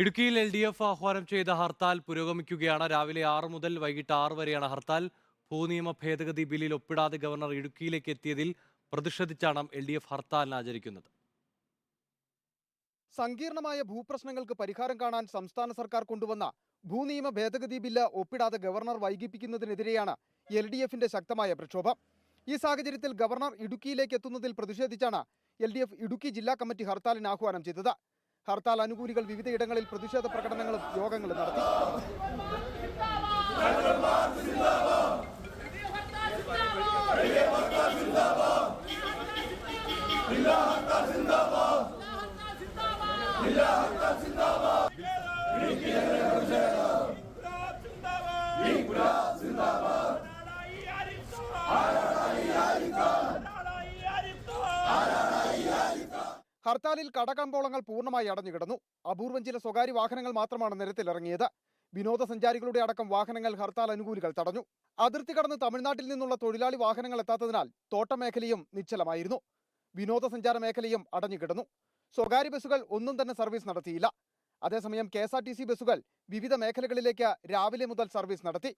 ഇടുക്കിയിൽ LDF ആഹ്വാനം ചെയ്ത ഹർത്താൽ പുരോഗമിക്കുകയാണ്. രാവിലെ 6 മുതൽ വൈകിട്ട് 6 വരെയാണ് ഹർത്താൽ. ഭൂനിയമ ഭേദഗതി ബില്ലിൽ ഒപ്പിടാതെ ഗവർണർ ഇടുക്കിയിലേക്ക് എത്തിയതിൽ പ്രതിഷേധിച്ചാണ് LDF ഹർത്താലിന് ആചരിക്കുന്നത്. സങ്കീർണമായ ഭൂപ്രശ്നങ്ങൾക്ക് പരിഹാരം കാണാൻ സംസ്ഥാന സർക്കാർ കൊണ്ടുവന്ന ഭൂനിയമ ഭേദഗതി ബില്ല് ഒപ്പിടാതെ ഗവർണർ വൈകിപ്പിക്കുന്നതിനെതിരെയാണ് LDFന്റെ ശക്തമായ പ്രക്ഷോഭം. ഈ സാഹചര്യത്തിൽ ഗവർണർ ഇടുക്കിയിലേക്ക് എത്തുന്നതിൽ പ്രതിഷേധിച്ചാണ് LDF ഇടുക്കി ജില്ലാ കമ്മിറ്റി ഹർത്താലിന് ആഹ്വാനം ചെയ്തത്. ഹർത്താൽ അനുകൂലികൾ വിവിധയിടങ്ങളിൽ പ്രതിഷേധ പ്രകടനങ്ങളും യോഗങ്ങളും നടത്തി. ഹർത്താലിൽ കടകമ്പോളങ്ങൾ പൂർണ്ണമായി അടഞ്ഞുകിടന്നു. അപൂർവം ചില സ്വകാര്യ വാഹനങ്ങൾ മാത്രമാണ് നിരത്തിലിറങ്ങിയത്. വിനോദസഞ്ചാരികളുടെ അടക്കം വാഹനങ്ങൾ ഹർത്താൽ അനുകൂലികൾ തടഞ്ഞു. അതിർത്തി കടന്ന് തമിഴ്നാട്ടിൽ നിന്നുള്ള തൊഴിലാളി വാഹനങ്ങൾ എത്താത്തതിനാൽ തോട്ടമേഖലയും നിശ്ചലമായിരുന്നു. വിനോദസഞ്ചാര മേഖലയും അടഞ്ഞുകിടന്നു. സ്വകാര്യ ബസ്സുകൾ ഒന്നും തന്നെ സർവീസ് നടത്തിയില്ല. അതേസമയം KSRTC ബസ്സുകൾ വിവിധ മേഖലകളിലേക്ക് രാവിലെ മുതൽ സർവീസ് നടത്തി.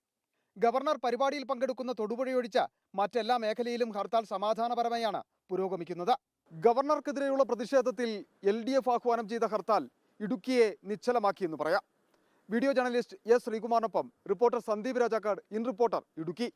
ഗവർണർ പരിപാടിയിൽ പങ്കെടുക്കുന്ന തൊടുപുഴയൊഴിച്ച് മറ്റെല്ലാ മേഖലയിലും ഹർത്താൽ സമാധാനപരമായാണ് പുരോഗമിക്കുന്നത്. ഗവർണർക്കെതിരെയുള്ള പ്രതിഷേധത്തിൽ LDF ആഹ്വാനം ചെയ്ത ഹർത്താൽ ഇടുക്കിയെ നിശ്ചലമാക്കിയെന്ന് പറയാം. Video journalist S. ശ്രീകുമാറിനൊപ്പം reporter Sandeep Rajakkad, in reporter, Idukki.